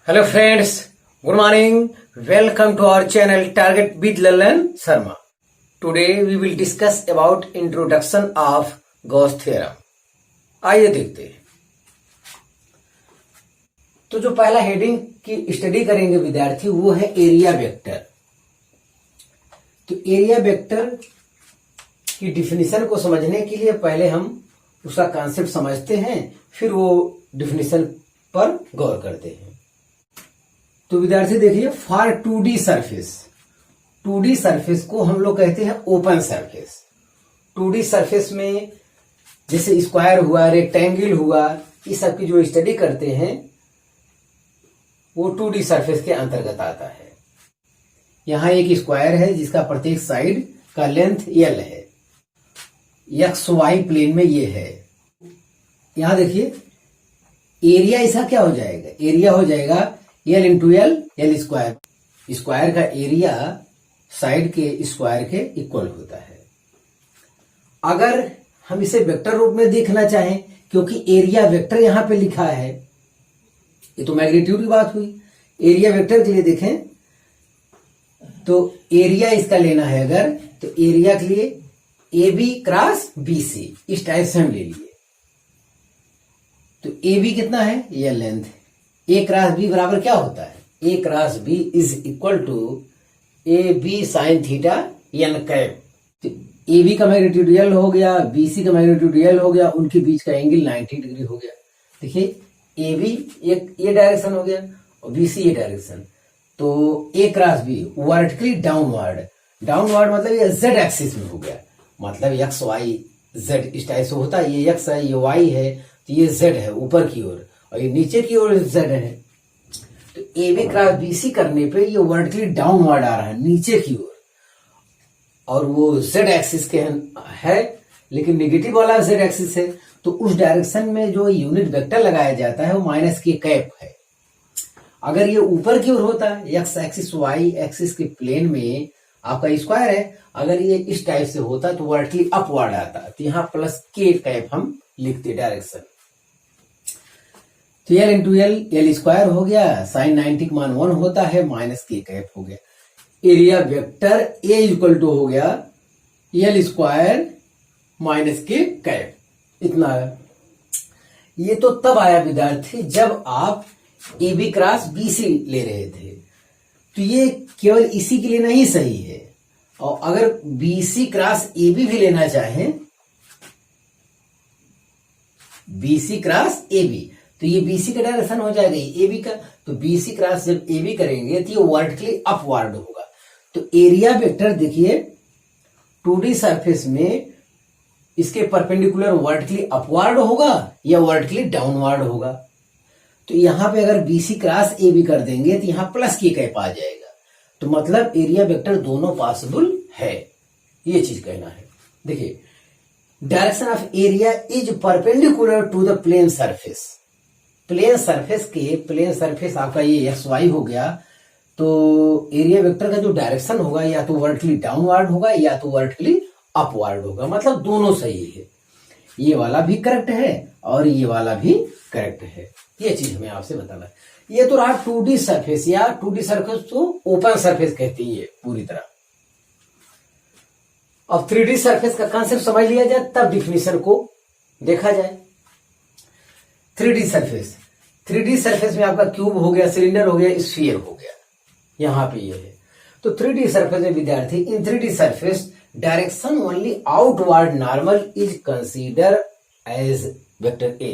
Hello friends, good morning. Welcome to our channel Target with Lalan Sharma. Today we will discuss about introduction of Gauss theorem. आइए देखते हैं। तो जो पहला heading की study करेंगे विद्यार्थी वो है एरिया वेक्टर। तो एरिया वेक्टर की डिफिनीशन को समझने के लिए पहले हम उसका कॉन्सेप्ट समझते हैं, फिर वो डिफिनीशन पर गौर करते हैं। तो विद्यार्थी देखिए, for 2D surface, 2D surface को हम लोग कहते हैं ओपन सरफेस। 2D सरफेस में जैसे स्क्वायर हुआ, रेक्टेंगल हुआ, इस सब की जो स्टडी करते हैं वो 2D सरफेस के अंतर्गत आता है। यहां एक स्क्वायर है जिसका प्रत्येक साइड का लेंथ L है, XY प्लेन में ये है। यहां देखिए एरिया इसका क्या हो जाएगा, एरिया हो जाएगा L into L square. Square का एरिया साइड के स्क्वायर के इक्वल होता है। अगर हम इसे वेक्टर रूप में देखना चाहें, क्योंकि एरिया वेक्टर यहां पे लिखा है, ये तो मैग्नीट्यूड की बात हुई। एरिया वेक्टर के लिए देखें तो एरिया इसका लेना है अगर, तो एरिया के लिए AB क्रॉस BC इस टाइप से हम ले लिए। तो AB कितना है, यह लेंथ। A क्रॉस B बराबर क्या होता है, A cross B is equal to AB sine theta n cap. तो AB का मैग्नीट्यूड L हो गया, BC का मैग्नीट्यूड L हो गया, उनके बीच का एंगल 90 डिग्री हो गया। देखिए AB ये डायरेक्शन हो गया और BC ये डायरेक्शन। तो A cross B vertically downward, downward मतलब ये Z एक्सिस में हो गया, मतलब x y z इस टाइप से होता है। ये x है, ये y है, तो ये z है ऊपर की ओर और ये नीचे की ओर z है। तो AB क्रॉस BC करने पे ये वर्टिकली डाउनवर्ड आ रहा है नीचे की ओर, और वो z एक्सिस के है लेकिन नेगेटिव वाला z एक्सिस है। तो उस डायरेक्शन में जो यूनिट वेक्टर लगाया जाता है वो माइनस के कैप है। अगर ये ऊपर की ओर होता है, x एक्सिस y एक्सिस के प्लेन में आपका स्क्वायर है, अगर ये इस टाइप से होता तो वर्टिकली अपवर्ड आता, तो यहाँ प्लस के कैप हम लिखते डायरेक्शन। तो L इंटू L स्क्वायर हो गया, साइन 90 का मान 1 होता है, माइनस के कैप हो गया। Area vector A equal to हो गया L स्क्वायर माइनस के कैप, इतना है। ये तो तब आया विद्यार्थी जब आप AB क्रॉस BC ले रहे थे। तो ये केवल इसी के लिए नहीं सही है, और अगर BC क्रॉस AB भी लेना चाहें, BC क्रॉस AB, तो ये BC का डायरेक्शन हो जाएगा AB का। तो BC क्रॉस जब AB करेंगे तो ये वर्टिकली अपवर्ड होगा। तो एरिया वेक्टर देखिए 2D सरफेस में इसके परपेंडिकुलर वर्टिकली अपवर्ड होगा या वर्टिकली डाउनवर्ड होगा। तो यहां पे अगर BC क्रॉस AB कर देंगे तो यहां प्लस की कैप आ जाएगा। तो मतलब एरिया वेक्टर दोनों पॉसिबल है, ये चीज कहना है। देखिए direction of area is perpendicular to the plane surface. Plane surface आपका ये XY हो गया, तो एरिया वेक्टर का जो डायरेक्शन होगा या तो वर्टिकली डाउनवर्ड होगा या तो वर्टिकली अपवर्ड होगा, मतलब दोनों सही है। ये वाला भी करेक्ट है और ये वाला भी करेक्ट है, ये चीज हमें आपसे बताना है। ये तो रहा 2D सरफेस, या 2D सरफेस तो ओपन सरफेस कहती है पूरी तरह। अब 3D सरफेस का कांसेप्ट समझ लिया जाए तब डिफिनीशन को देखा जाए। 3D सरफेस में आपका क्यूब हो गया, सिलेंडर हो गया, स्फीयर हो गया, यहां पे ये है। तो 3D सरफेस में विद्यार्थी, in 3D surface direction only outward normal is consider as vector A।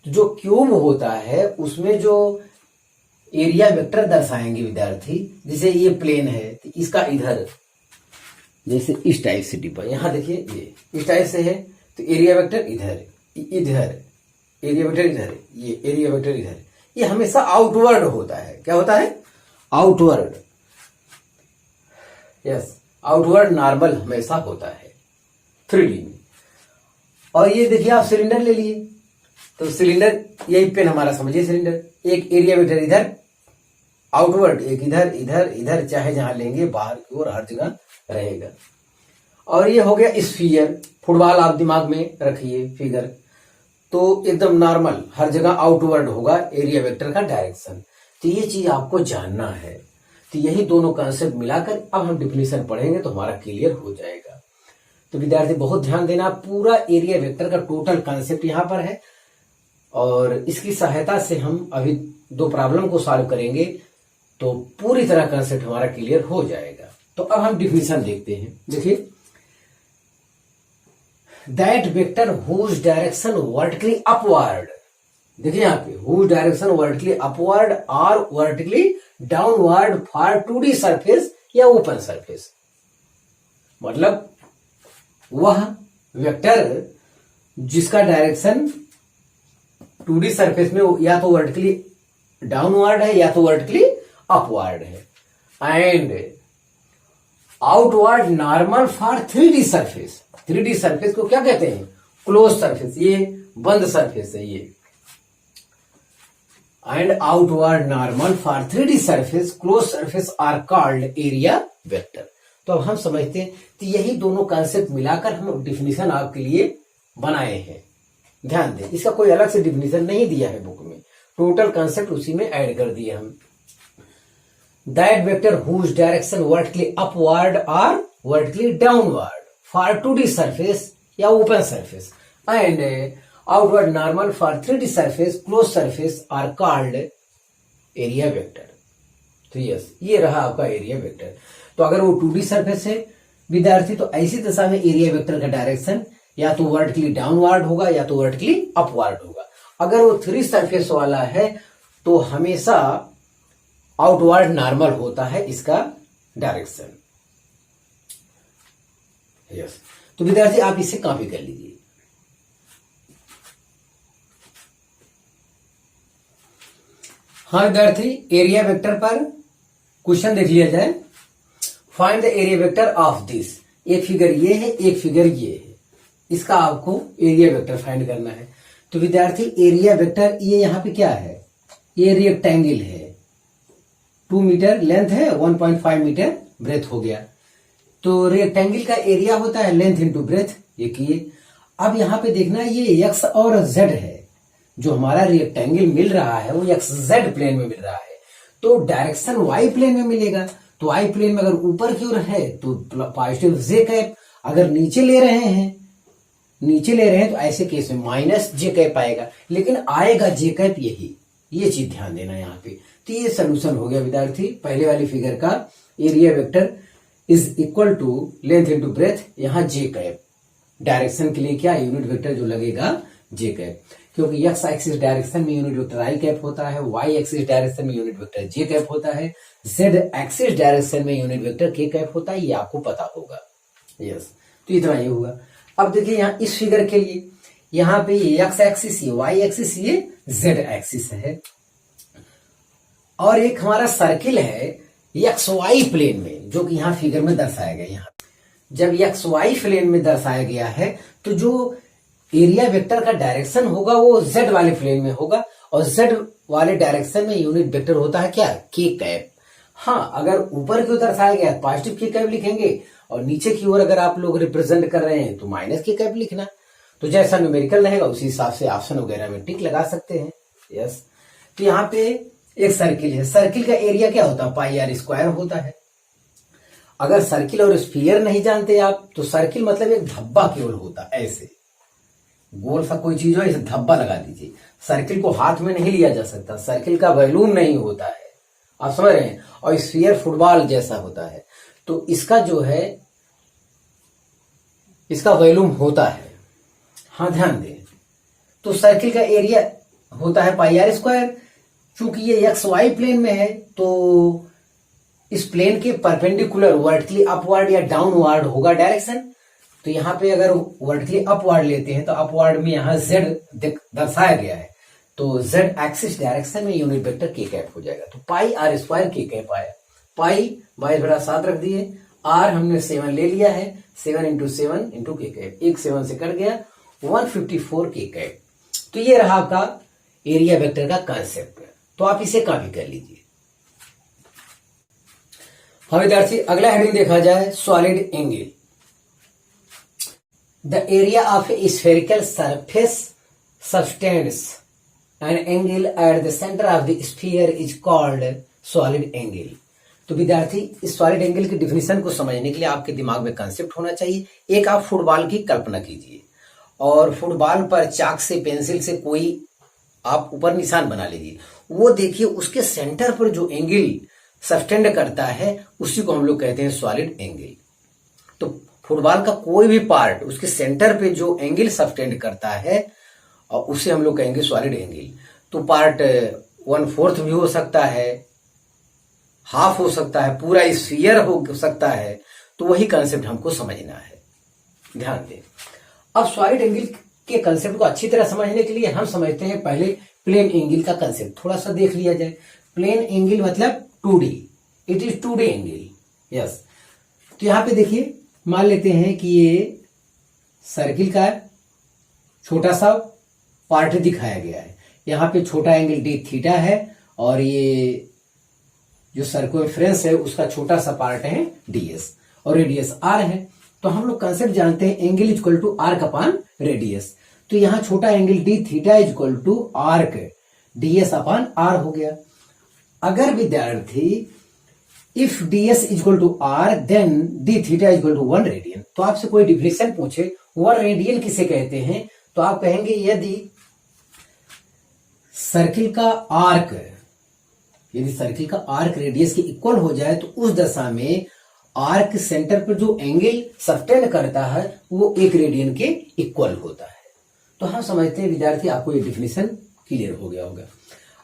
जो क्यूब होता है उसमें जो एरिया वेक्टर दर्शाएंगे विद्यार्थी, जैसे ये प्लेन है तो इसका इधर जैसे इस टाइप से डिब्बा, यहां देखिए ये इस टाइप से है, तो एरिया वेक्टर इधर एरिया वेक्टर इधर, ये एरिया वेक्टर इधर। ये हमेशा आउटवर्ड होता है। क्या होता है, आउटवर्ड, यस, आउटवर्ड नॉर्मल हमेशा होता है 3D में। और ये देखिए आप सिलेंडर ले लिए, तो सिलेंडर यही पेन हमारा समझिए सिलेंडर, एक एरिया वेक्टर इधर आउटवर्ड, एक इधर इधर इधर, चाहे जहां लेंगे बाहर की ओर हर जगह रहेगा। और ये हो गया स्फीयर, फुटबॉल आप दिमाग में रखिए फिगर। तो एकदम नॉर्मल हर जगह आउटवर्ड होगा एरिया वेक्टर का डायरेक्शन। तो ये चीज आपको जानना है। तो यही दोनों कॉन्सेप्ट मिलाकर अब हम डिफिनेशन पढ़ेंगे तो हमारा क्लियर हो जाएगा। तो विद्यार्थी बहुत ध्यान देना, पूरा एरिया वेक्टर का टोटल कॉन्सेप्ट यहाँ पर है और इसकी सहायता से हम अभी दो प्रॉब्लम को सॉल्व करेंगे तो पूरी तरह कॉन्सेप्ट हमारा क्लियर हो जाएगा। तो अब हम डिफिनेशन देखते हैं। देखिए, that vector whose direction vertically upward, देखिए यहाँ पे हुज डायरेक्शन वर्टिकली अपवर्ड और vertically downward for 2D surface या ओपन सरफेस, मतलब वह वेक्टर जिसका डायरेक्शन 2D सरफेस में या तो वर्टिकली डाउनवर्ड है या तो वर्टिकली अपवर्ड है and outward normal for 3D surface. 3D surface को क्या कहते हैं? क्लोज सरफेस, ये बंद सरफेस है ये। And outward normal for 3D surface close surface are called area vector. तो अब हम समझते हैं कि यही दोनों कॉन्सेप्ट मिलाकर हम डिफिनीशन आपके लिए बनाए हैं। ध्यान दें, इसका कोई अलग से डिफिनीशन नहीं दिया है बुक में, टोटल कॉन्सेप्ट उसी में ऐड कर दिए हम। That vector whose direction vertically upward और vertically downward for 2D surface या open surface and outward normal for 3D surface close surface are called area vector. तो यस, ये रहा आपका एरिया वेक्टर। तो अगर वो 2D सरफेस है विद्यार्थी, तो ऐसी दशा में एरिया वेक्टर का डायरेक्शन या तो वर्टिकली डाउनवर्ड होगा या तो वर्टिकली अपवर्ड होगा। अगर वो 3D सरफेस वाला है तो हमेशा आउटवर्ड नॉर्मल होता है इसका डायरेक्शन। यस, तो विद्यार्थी आप इसे कॉपी कर लीजिए। हाँ विद्यार्थी, एरिया वेक्टर पर क्वेश्चन देख लिया जाए। Find the area vector of this, एक फिगर ये है एक फिगर ये है, इसका आपको एरिया वेक्टर फाइंड करना है। तो विद्यार्थी एरिया वेक्टर ये यहाँ पे क्या है? ये रेक्टेंगल है, 2 मीटर लेंथ है, 1.5 मीटर ब्रेथ हो गया। तो रेक्टेंगल का एरिया होता है लेंथ इंटू ब्रेथ, ये किए। अब यहाँ पे देखना ये एक्स और जेड है, जो हमारा रेक्टेंगल मिल रहा है वो एक्स जेड प्लेन में मिल रहा है, तो डायरेक्शन वाई प्लेन में मिलेगा। तो वाई प्लेन में अगर ऊपर की ओर है तो पॉजिटिव जे कैप, अगर नीचे ले रहे हैं तो ऐसे केस में माइनस जे कैप आएगा, लेकिन आएगा जे कैप यही, ये चीज ध्यान देना यहाँ पे। तो ये सोल्यूशन हो गया विद्यार्थी पहले वाली फिगर का। Area vector is equal to length into breadth, यहाँ जे कैप डायरेक्शन के लिए क्या यूनिट वेक्टर जो लगेगा जे कैप, क्योंकि एक्स एक्सिस डायरेक्शन में यूनिट वेक्टर आई कैप होता है, वाई एक्सिस डायरेक्शन में यूनिट वेक्टर जे कैप होता है, जेड एक्सिस डायरेक्शन में यूनिट वेक्टर के कैप होता है, ये आपको पता होगा। यस, तो इतना ये हुआ। अब देखिए यहाँ इस फिगर के लिए यहाँ पे ये एक्स एक्सिस, ये वाई एक्सिस, ये जेड एक्सिस है, और एक हमारा सर्किल है एक्स वाई प्लेन में, जो कि यहाँ फिगर में दर्शाया गया। यहाँ जब एक्स वाई प्लेन में दर्शाया गया है तो जो एरिया वेक्टर का डायरेक्शन होगा वो जेड वाले प्लेन में होगा, और जेड वाले डायरेक्शन में यूनिट वेक्टर होता है क्या? के कैप। हाँ, अगर ऊपर की ओर दर्शाया गया पॉजिटिव के कैप लिखेंगे, और नीचे की ओर अगर आप लोग रिप्रेजेंट कर रहे हैं तो माइनस के कैप लिखना। तो जैसा न्यूमेरिकल रहेगा उसी हिसाब से ऑप्शन वगैरह में टिक लगा सकते हैं। यस, तो यहाँ पे एक सर्किल है, सर्किल का एरिया क्या होता है? पाई आर स्क्वायर होता है। अगर सर्किल और स्फीयर नहीं जानते आप तो सर्किल मतलब एक धब्बा केवल होता है, ऐसे गोल सा कोई चीज हो इसे धब्बा लगा दीजिए। सर्किल को हाथ में नहीं लिया जा सकता, सर्किल का वॉल्यूम नहीं होता है, आप समझ रहे हैं। और स्फीयर फुटबॉल जैसा होता है, तो इसका जो है इसका वॉल्यूम होता है। हाँ ध्यान दें, तो सर्किल का एरिया होता है पाई आर स्क्वायर। चूंकि ये एक्स वाई प्लेन में है तो इस प्लेन के परपेंडिकुलर वर्टिकली अपवर्ड या डाउनवर्ड होगा डायरेक्शन। तो यहाँ पे अगर वर्टिकली अपवर्ड लेते हैं तो अपवर्ड में यहाँ जेड दर्शाया गया है, तो जेड एक्सिस डायरेक्शन में यूनिट वेक्टर के कैप हो जाएगा। तो पाई आर स्क्वायर के कैप आया, पाई 22/7 रख दिए, आर हमने 7 ले लिया है, 7 इंटू 7 इंटू के कैप, एक 7 से कट गया, 154 के कैप। तो ये रहा आपका एरिया वेक्टर का कॉन्सेप्ट। तो आप इसे कॉपी कर लीजिए। हाँ विद्यार्थी, अगला हेडिंग देखा जाए, solid angle. The area of A spherical surface subtends an angle at the center of the sphere is called solid angle। तो विद्यार्थी इस सॉलिड एंगल की डिफिनेशन को समझने के लिए आपके दिमाग में कंसेप्ट होना चाहिए। एक आप फुटबॉल की कल्पना कीजिए और फुटबॉल पर चाक से पेंसिल से कोई आप ऊपर निशान बना लीजिए, वो देखिए उसके सेंटर पर जो एंगल सस्टेंड करता है उसी को हम लोग कहते हैं सॉलिड एंगल। तो फुटबॉल का कोई भी पार्ट उसके सेंटर पे जो एंगल सस्टेंड करता है और उसे हम लोग कहेंगे सॉलिड एंगल। तो पार्ट 1/4 भी हो सकता है, हाफ हो सकता है, पूरा स्फीयर हो सकता है। तो वही कंसेप्ट हमको समझना है, ध्यान दें। अब सॉलिड एंगल के कंसेप्ट को अच्छी तरह समझने के लिए हम समझते हैं पहले प्लेन एंगल का कंसेप्ट थोड़ा सा देख लिया जाए। प्लेन एंगल मतलब 2D, it is 2D angle. Yes, तो यहां पे देखिए मान लेते हैं कि ये सर्किल का छोटा सा पार्ट दिखाया गया है। यहाँ पे छोटा एंगल d थीटा है और ये जो सर्कमफ्रेंस है उसका छोटा सा पार्ट है ds और रेडियस r है। तो हम लोग कंसेप्ट जानते हैं angle equal to arc upon radius. तो यहाँ छोटा angle d theta equal to arc ds upon r हो गया। अगर विद्यार्थी if ds equal to r then d theta equal to 1 radian, तो आपसे कोई डिफिनेशन पूछे 1 रेडियन किसे कहते हैं, तो आप कहेंगे यदि सर्किल का आर्क रेडियस के इक्वल हो जाए तो उस दशा में आर्क सेंटर पर जो एंगल सस्टेंड करता है वो 1 रेडियन के इक्वल होता है। तो हम समझते हैं विद्यार्थी आपको ये डिफिनेशन क्लियर हो गया होगा।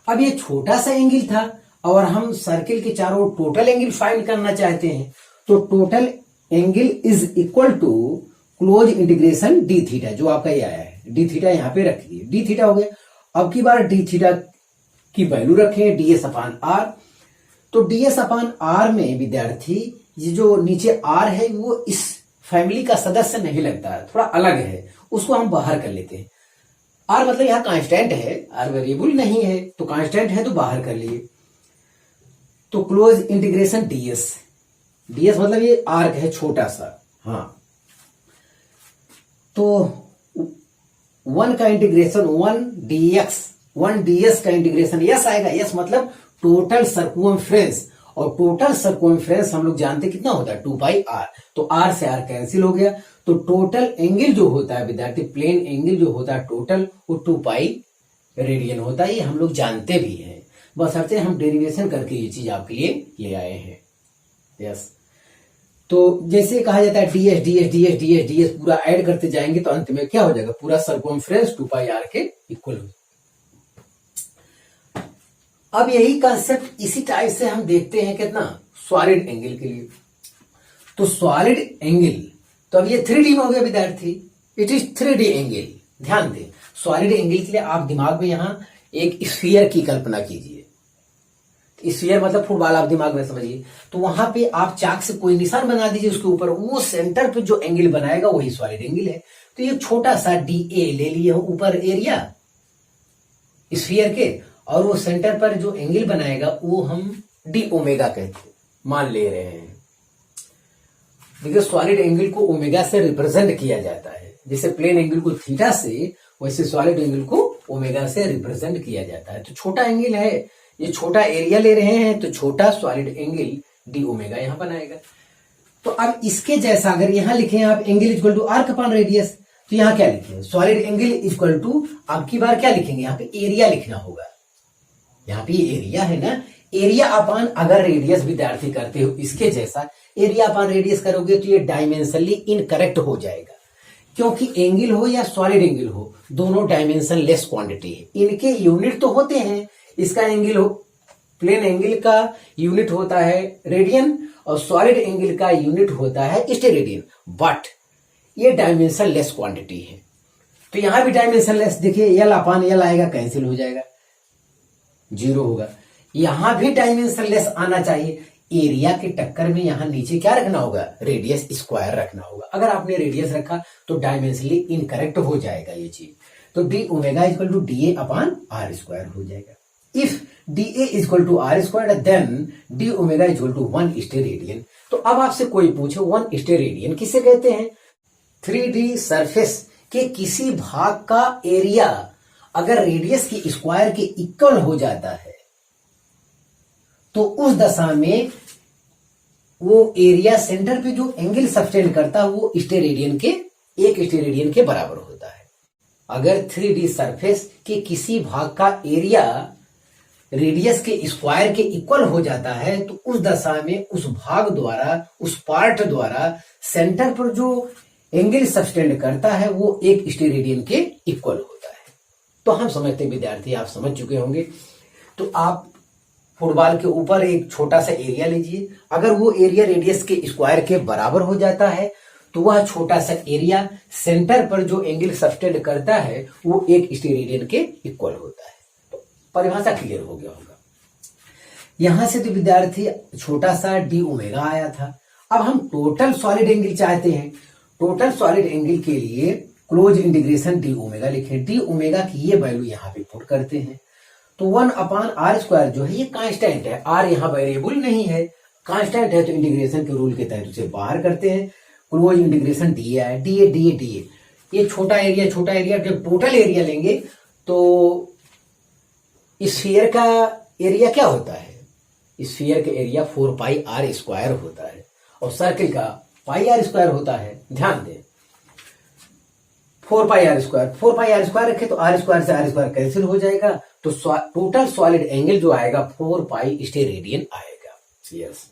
अब ये छोटा सा एंगल था और हम सर्किल के चारों टोटल एंगल फाइंड करना चाहते हैं। तो total angle is equal to close integration D theta, जो आपका ये आया है डी थीटा यहाँ पे रख दिए, डी थीटा हो गया। अब की बार डी थीटा की वैल्यू रखें ds अपॉन आर। तो ds अपॉन आर में विद्यार्थी ये जो नीचे r है वो इस फैमिली का सदस्य नहीं लगता है, थोड़ा अलग है, उसको हम बाहर कर लेते हैं। r मतलब यहाँ कांस्टेंट है, r वेरिएबल नहीं है, तो कांस्टेंट है तो बाहर कर लिए। तो क्लोज इंटीग्रेशन ds मतलब ये आर्क है छोटा सा, हाँ। तो 1 का इंटीग्रेशन 1 ds का इंटीग्रेशन s आएगा। s मतलब टोटल सर्कमफ्रेंस, और टोटल सर्कमफ्रेंस हम लोग जानते कितना होता है 2πr। तो r से r कैंसिल हो गया। तो टोटल एंगल जो होता है विद्यार्थी, प्लेन एंगल जो होता है टोटल, वो 2π रेडियन होता है। ये हम लोग जानते भी हैं, बस हफ्ते हम डेरिवेशन करके ये चीज आपके लिए ले आए हैं। यस, तो जैसे कहा जाता है ds पूरा ऐड करते जाएंगे तो अंत में क्या हो जाएगा, पूरा सर्कमफ्रेंस 2πr के इक्वल हो। अब यही कंसेप्ट इसी टाइप से हम देखते हैं कितना सॉलिड एंगल के लिए। तो सॉलिड एंगल, तो अब ये 3D में हो गया विद्यार्थी, इट इज 3D एंगल। ध्यान दें, सॉलिड एंगल के लिए आप दिमाग में यहां एक स्फीयर की कल्पना कीजिए। स्फीयर मतलब फुटबॉल आप दिमाग में समझिए। तो वहां पे आप चाक से कोई निशान बना दीजिए उसके ऊपर, वो सेंटर पे जो एंगल बनाएगा वही सॉलिड एंगल है। तो ये छोटा सा DA ले लिए ऊपर एरिया स्फीयर के, और वो सेंटर पर जो एंगल बनाएगा वो हम d ओमेगा कहते मान ले रहे हैं। देखिए सॉलिड एंगल को ओमेगा से रिप्रेजेंट किया जाता है, जैसे प्लेन एंगल को थीटा से, वैसे सॉलिड एंगल को ओमेगा से रिप्रेजेंट किया जाता है। तो छोटा एंगल है, ये छोटा एरिया ले रहे हैं, तो छोटा सॉलिड एंगल d ओमेगा यहां बनाएगा। तो अब इसके जैसा अगर यहां लिखे आप angle equal to arc upon radius, तो यहां क्या लिखे, सॉलिड एंगल इक्वल टू, अब की बार क्या लिखेंगे, यहाँ पे एरिया लिखना होगा। यहाँ पे एरिया है ना, एरिया अपॉन अगर रेडियस विद्यार्थी करते हो इसके जैसा एरिया अपॉन रेडियस करोगे तो ये डायमेंशनली इनकरेक्ट हो जाएगा, क्योंकि एंगल हो या सॉलिड एंगल हो दोनों डायमेंशन लेस क्वांटिटी है। इनके यूनिट तो होते हैं, इसका एंगल हो, प्लेन एंगल का यूनिट होता है रेडियन और सॉलिड एंगल का यूनिट होता है स्टेरेडियन, बट ये डायमेंशन लेस क्वांटिटी है। तो यहां भी डायमेंशन लेस, देखिए एल अपॉन एल आएगा, कैंसिल हो जाएगा, 0 होगा। यहां भी डायमेंशन लेस आना चाहिए, एरिया के टक्कर में यहां नीचे क्या रखना होगा, रेडियस स्क्वायर रखना होगा। अगर आपने रेडियस रखा तो डायमेंशनली इनकरेक्ट हो जाएगा ये चीज। तो d omega equal to DA upon R square हो जाएगा। If DA equal to R square then d omega equal to 1 steradian. तो अब आपसे कोई पूछे 1 स्टेरेडियन किसे कहते हैं, 3D सरफेस के किसी भाग का एरिया अगर रेडियस की स्क्वायर के इक्वल हो जाता है तो उस दशा में वो एरिया सेंटर पे जो एंगल सब्टेंड करता है वो स्टेरेडियन के एक स्टेरेडियन के बराबर होता है। अगर 3D सरफेस के किसी भाग का एरिया रेडियस के स्क्वायर के इक्वल हो जाता है तो उस दशा में उस भाग द्वारा, उस पार्ट द्वारा सेंटर पर जो एंगल सब्टेंड करता है वो एक स्टेरेडियन के इक्वल होता है। तो हम समझते विद्यार्थी, आप समझ चुके होंगे। तो आप फुटबॉल के ऊपर एक छोटा सा एरिया लीजिए, अगर वो एरिया रेडियस के स्क्वायर के बराबर हो जाता है तो वह छोटा सा एरिया सेंटर पर जो एंगल सब्टेंड करता है वो एक स्टेरेडियन के इक्वल होता है। तो परिभाषा क्लियर हो गया होगा। यहां से तो विद्यार्थी छोटा सा डी ओमेगा आया था। अब हम टोटल सॉलिड एंगल चाहते हैं। टोटल सॉलिड एंगल के लिए क्लोज इंटीग्रेशन डी ओमेगा लिखें। डी ओमेगा की ये वैल्यू यहाँ पे पुट करते हैं तो 1/r² जो है ये कांस्टेंट है। r यहाँ वेरिएबल नहीं है, कांस्टेंट है, तो इंटीग्रेशन के रूल के तहत उसे बाहर करते हैं। क्लोज इंटीग्रेशन डी है, डी ये छोटा एरिया जब टोटल एरिया लेंगे तो स्फीयर का एरिया क्या होता है? स्फीयर का एरिया 4πr² होता है और सर्किल का πr² होता है। ध्यान दें 4πr² रखे तो r² से r² कैंसिल हो जाएगा तो टोटल सॉलिड एंगल जो आएगा 4π स्टेरेडियन आएगा। यस।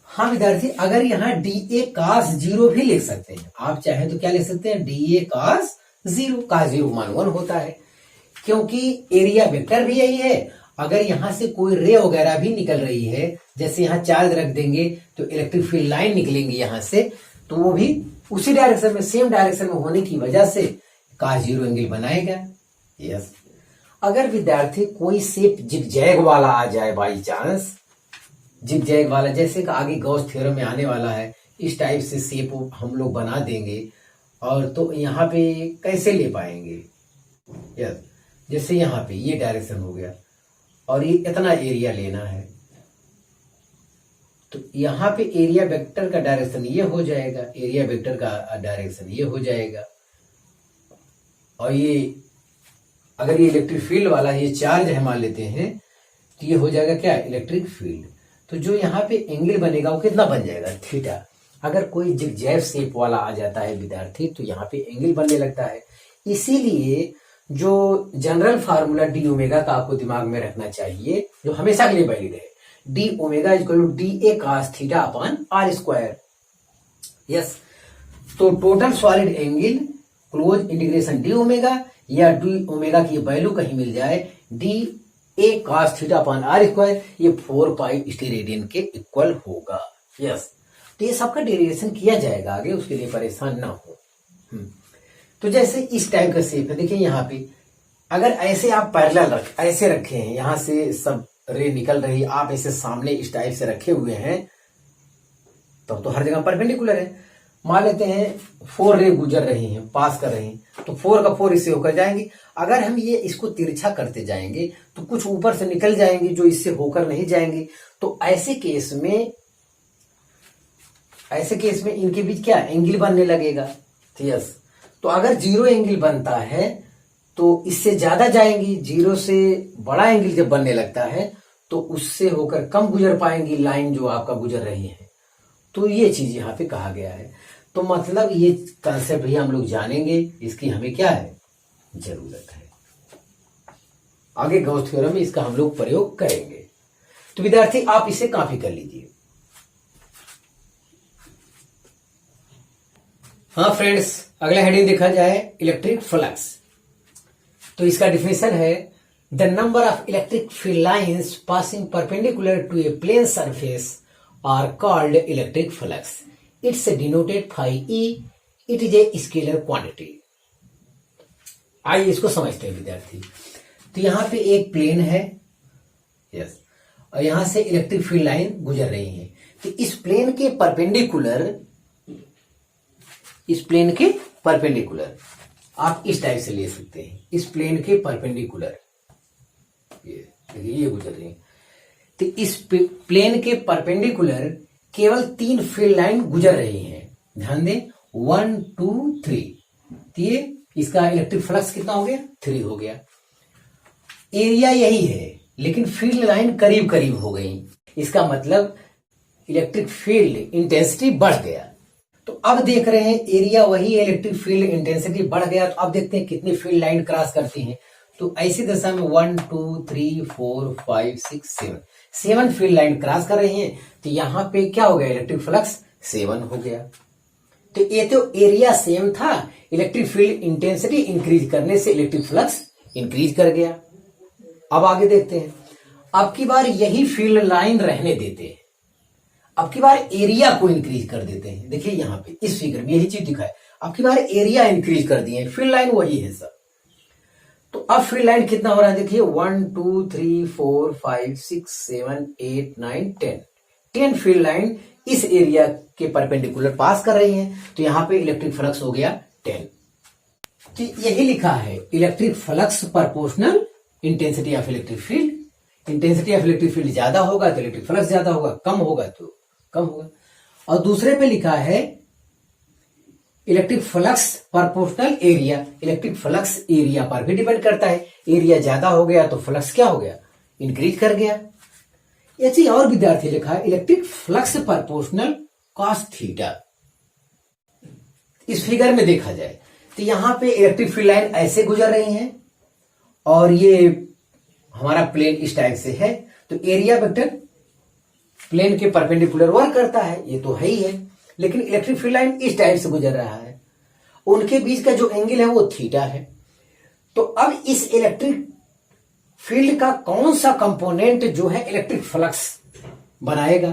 हाँ विद्यार्थी, अगर यहाँ DA cos 0 भी लिख सकते हैं, आप चाहें तो क्या लिख सकते हैं? DA cos 0 मान 1 होता है क्योंकि एरिया वेक्टर भी यही है। अगर यहां से कोई रे वगैरह भी निकल रही है, जैसे यहाँ चार्ज रख देंगे तो इलेक्ट्रिक फील्ड लाइन निकलेंगी यहां से, तो वो भी उसी डायरेक्शन में, सेम डायरेक्शन में होने की वजह से cos 0 एंगल बनाएगा। यस। अगर विद्यार्थी कोई शेप जिगजैग वाला आ जाए, बाई चांस जिगजैग वाला, जैसे कि आगे गॉस थ्योरम में आने वाला है, इस टाइप से शेप हम लोग बना देंगे और तो यहाँ पे कैसे ले पाएंगे? यस। जैसे यहाँ पे ये डायरेक्शन हो गया और ये इतना एरिया लेना है तो यहाँ पे एरिया वेक्टर का डायरेक्शन ये हो जाएगा, एरिया वेक्टर का डायरेक्शन ये हो जाएगा और ये अगर ये इलेक्ट्रिक फील्ड वाला ये चार्ज है मान लेते हैं तो ये हो जाएगा क्या? Electric field. तो जो यहाँ पे एंगल बनेगा वो कितना बन जाएगा? थीटा। अगर कोई जिगजैग शेप वाला आ जाता है विद्यार्थी तो यहाँ पे एंगल बनने लगता है। इसीलिए जो जनरल फार्मूला डी ओमेगा का आपको दिमाग में रखना चाहिए, जो हमेशा के लिए वैलिड है, D omega equal to DA cos theta upon r²। Yes. तो total solid angle close integration D omega या डी ओमेगा की वैल्यू कहीं मिल जाए DA cos theta upon r², ये 4π स्टेरेडियन के इक्वल होगा। यस। तो ये सबका डेरिवेशन किया जाएगा आगे, उसके लिए परेशान ना हो। तो जैसे इस टाइप का शेप है, देखिए यहाँ पे अगर ऐसे आप पैरेलल ऐसे रखे हैं, यहां से सब रे निकल रही, आप ऐसे सामने इस टाइप से रखे हुए हैं तब तो हर जगह परपेंडिकुलर है। मान लेते हैं 4 रे गुजर रही हैं, पास कर रही हैं, तो 4 का 4 इससे होकर जाएंगे। अगर हम ये इसको तिरछा करते जाएंगे तो कुछ ऊपर से निकल जाएंगे जो इससे होकर नहीं जाएंगे। तो ऐसे केस में इनके बीच क्या एंगल बनने लगेगा? यस। तो अगर 0 एंगल बनता है तो इससे ज्यादा जाएंगी, 0 से बड़ा एंगल जब बनने लगता है तो उससे होकर कम गुजर पाएंगी लाइन जो आपका गुजर रही है। तो ये चीज यहाँ पे कहा गया है। तो मतलब ये कंसेप्ट भी हम लोग जानेंगे, इसकी हमें क्या है? जरूरत है। आगे गॉस थ्योरम में इसका हम लोग प्रयोग करेंगे। तो विद्यार्थी आप इसे कॉपी कर लीजिए। हाँ फ्रेंड्स, अगला हेडिंग देखा जाए इलेक्ट्रिक फ्लक्स। तो इसका डिफिनेशन है the number of electric field lines passing perpendicular to a plane surface are called electric flux. It's denoted by E। It is a scalar quantity. आइए इसको समझते हैं विद्यार्थी। तो यहां पे एक प्लेन है, यस, और यहां से इलेक्ट्रिक फील्ड लाइन गुजर रही है। तो इस प्लेन के परपेंडिकुलर आप इस टाइप से ले सकते हैं। इस प्लेन के परपेंडिकुलर ये गुजर रही है। तो इस प्लेन के परपेंडिकुलर केवल 3 फील्ड लाइन गुजर रही हैं। ध्यान दें 1 2 3। तो ये इसका इलेक्ट्रिक फ्लक्स कितना हो गया, 3 हो गया। एरिया यही है लेकिन फील्ड लाइन करीब करीब हो गई, इसका मतलब इलेक्ट्रिक फील्ड इंटेंसिटी बढ़ गया। तो अब देख रहे हैं एरिया वही है, इलेक्ट्रिक फील्ड इंटेंसिटी बढ़ गया। तो अब देखते हैं कितनी फील्ड लाइन क्रॉस करती हैं। तो ऐसी दशा में 1 2 3 4 5 6 7 फील्ड लाइन क्रॉस कर रही हैं। तो यहां पे क्या हो गया, इलेक्ट्रिक फ्लक्स 7 हो गया। तो ये तो एरिया सेम था, इलेक्ट्रिक फील्ड इंटेंसिटी इंक्रीज करने से इलेक्ट्रिक फ्लक्स इंक्रीज कर गया। अब आगे देखते हैं, अब की बार यही फील्ड लाइन रहने देते हैं, अब की बार एरिया को इंक्रीज कर देते हैं। देखिए यहां पे इस फिगर में यही चीज दिखा है, अब की बार एरिया इंक्रीज कर दिए, फील्ड लाइन वही है सब। तो अब फील्ड लाइन कितना हो रहा है, देखिए 1 2 3 4 5 6 7 8 9 10 फील्ड लाइन इस एरिया के परपेंडिकुलर पास कर रही हैं। तो यहां पे इलेक्ट्रिक फ्लक्स हो गया 10। तो यही लिखा है, electric flux proportional intensity of electric field. Intensity of electric field ज्यादा होगा तो इलेक्ट्रिक फ्लक्स ज्यादा होगा, कम होगा तो कम होगा। और दूसरे पे लिखा है electric flux proportional area, electric flux area पर भी डिपेंड करता है। एरिया ज्यादा हो गया तो फ्लक्स क्या हो गया, इंक्रीज कर गया। ऐसे और विद्यार्थी लिखा है electric flux proportional cos theta. इस फिगर में देखा जाए तो यहां पे इलेक्ट्रिक फील्ड लाइन ऐसे गुजर रही है और ये हमारा प्लेन इस टाइप से है। तो एरिया वेक्टर प्लेन के परपेंडिकुलर वर्क करता है, ये तो है ही है। लेकिन इलेक्ट्रिक फील्ड लाइन इस टाइप से गुजर रहा है, उनके बीच का जो एंगल है वो थीटा है। तो अब इस इलेक्ट्रिक फील्ड का कौन सा कंपोनेंट जो है इलेक्ट्रिक फ्लक्स बनाएगा,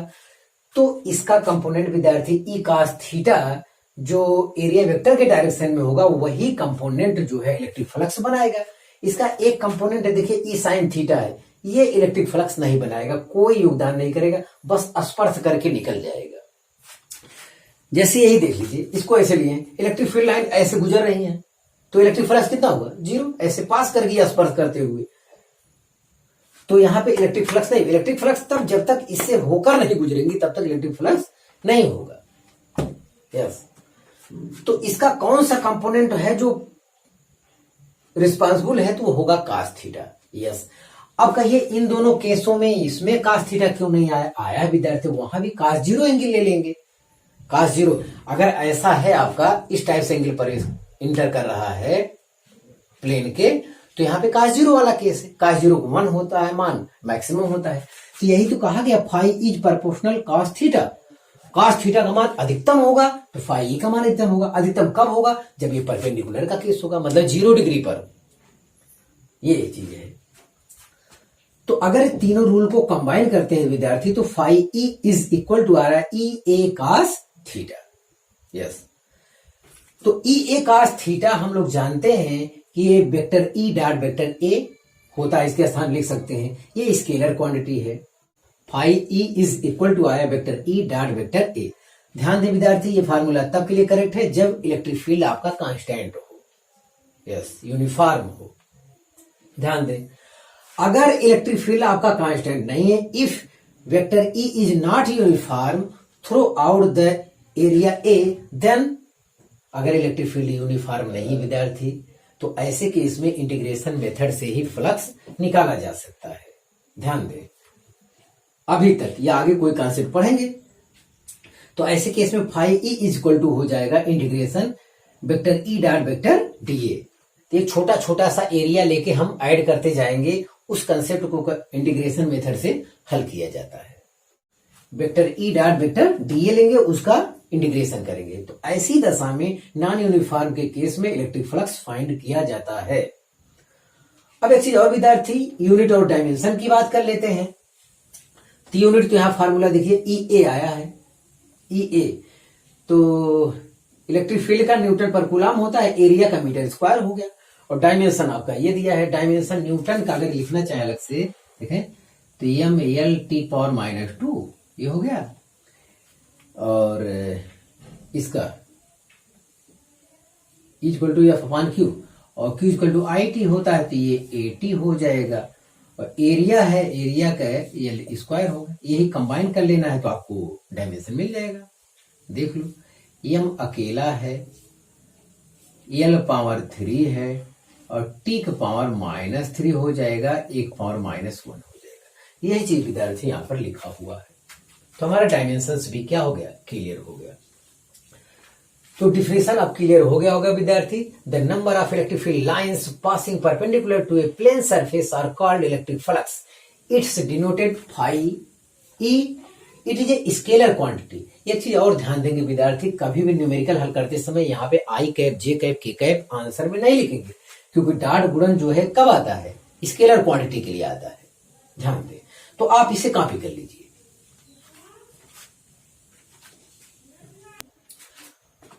तो इसका कंपोनेंट विद्यार्थी ई कॉस थीटा जो एरिया वेक्टर के डायरेक्शन में होगा वही कंपोनेंट जो है इलेक्ट्रिक फ्लक्स बनाएगा। इसका एक कंपोनेंट है, देखिए ई साइन थीटा है, ये इलेक्ट्रिक फ्लक्स नहीं बनाएगा, कोई योगदान नहीं करेगा, बस स्पर्श करके निकल जाएगा। जैसे यही देख लीजिए, इसको ऐसे लिए इलेक्ट्रिक फील्ड लाइन ऐसे गुजर रही है तो इलेक्ट्रिक फ्लक्स कितना होगा, 0, ऐसे पास कर गया स्पर्श करते हुए। तो यहां पे इलेक्ट्रिक फ्लक्स नहीं, इलेक्ट्रिक फ्लक्स तब जब तक इससे होकर नहीं गुजरेंगी तब तक इलेक्ट्रिक फ्लक्स नहीं होगा। यस, तो इसका कौन सा कंपोनेंट है जो रिस्पॉन्सिबल है, तो वो होगा कॉस थीटा। यस, अब कहिए इन दोनों केसों में इसमें कॉस थीटा क्यों नहीं आया, आया विद्यार्थी, वहां भी cos 0 एंगल ले लेंगे। cos 0 अगर ऐसा है आपका इस टाइप से एंगल पर इंटर कर रहा है प्लेन के, तो यहाँ पे cos 0 वाला केस है, cos 0 को 1 होता है मान, मैक्सिमम होता है। तो यही तो कहा गया phi is proportional cos theta. cos theta का मान अधिकतम होगा तो फाई ई का मान अधिकतम होगा। अधिकतम कब होगा, जब ये परपेंडिकुलर का केस होगा, मतलब 0 डिग्री पर। ये चीज है। तो अगर तीनों रूल को कंबाइन करते हैं विद्यार्थी तो phi E is equal to आ रहा है E A cos theta. Yes, तो ई ए कॉस थीटा हम लोग जानते हैं कि ये vector E dot vector A होता है, इसके स्थान लिख सकते हैं, ये स्केलर क्वांटिटी है। Phi E is equal to आया vector E dot vector A. ध्यान दें विद्यार्थी, ये फार्मूला तब के लिए करेक्ट है जब इलेक्ट्रिक फील्ड आपका कांस्टेंट हो, यस, यूनिफॉर्म हो। ध्यान दें, अगर इलेक्ट्रिक फील्ड आपका कांस्टेंट नहीं है, if vector E is not uniform throughout the area A, then अगर इलेक्ट्रिक फील्ड यूनिफॉर्म नहीं विद्यार्थी तो ऐसे केस में इंटीग्रेशन मेथड से ही फ्लक्स निकाला जा सकता है। ध्यान दें, अभी तक या आगे कोई कॉन्सेप्ट पढ़ेंगे तो ऐसे केस में phi E is equal to हो जाएगा integration vector E dot vector D A. तो एक छोटा छोटा सा एरिया लेके हम ऐड करते जाएंगे, उस कंसेप्ट को इंटीग्रेशन मेथड से हल किया जाता है। Vector E dot vector D ए लेंगे, उसका इंटीग्रेशन करेंगे। तो ऐसी दशा में नॉन यूनिफॉर्म के केस में इलेक्ट्रिक फ्लक्स फाइंड किया जाता है। अब एक चीज और विद्यार्थी, यूनिट और डायमेंशन की बात कर लेते हैं। तो यूनिट तो यहां फार्मूला देखिए ई ए आया है, ई ए तो इलेक्ट्रिक फील्ड का न्यूटन पर कूलम होता है, एरिया का मीटर स्क्वायर हो गया। और डायमेंशन आपका ये दिया है, डायमेंशन न्यूटन का अगर लिखना चाहे अलग से देखें तो एम एल टी पावर -2 ये हो गया, और इसका equal to F upon Q, और Q equal to I T होता है तो ये ए टी हो जाएगा। और एरिया है, एरिया का एल स्क्वायर होगा, यही कंबाइन कर लेना है तो आपको डायमेंशन मिल जाएगा। देख लो, एम अकेला है, L पावर 3 है और T का पावर -3 हो जाएगा, 1 पावर -1 हो जाएगा। यही चीज विद्यार्थी यहाँ पर लिखा हुआ है। तो हमारा डायमेंशंस भी क्या हो गया, क्लियर हो गया। तो डिफिनेशन अब क्लियर हो गया होगा विद्यार्थी। The number of electric field lines passing perpendicular to a plane surface are called electric flux. It's denoted phi E. It is a scalar quantity. एक चीज और ध्यान देंगे विद्यार्थी, कभी भी न्यूमेरिकल हल करते समय यहाँ पे आई कैप, जे कैप, के कैप आंसर में नहीं लिखेंगे, क्योंकि डॉट गुणन जो है कब आता है, स्केलर क्वांटिटी के लिए आता है। ध्यान दें। तो आप इसे कॉपी कर लीजिए।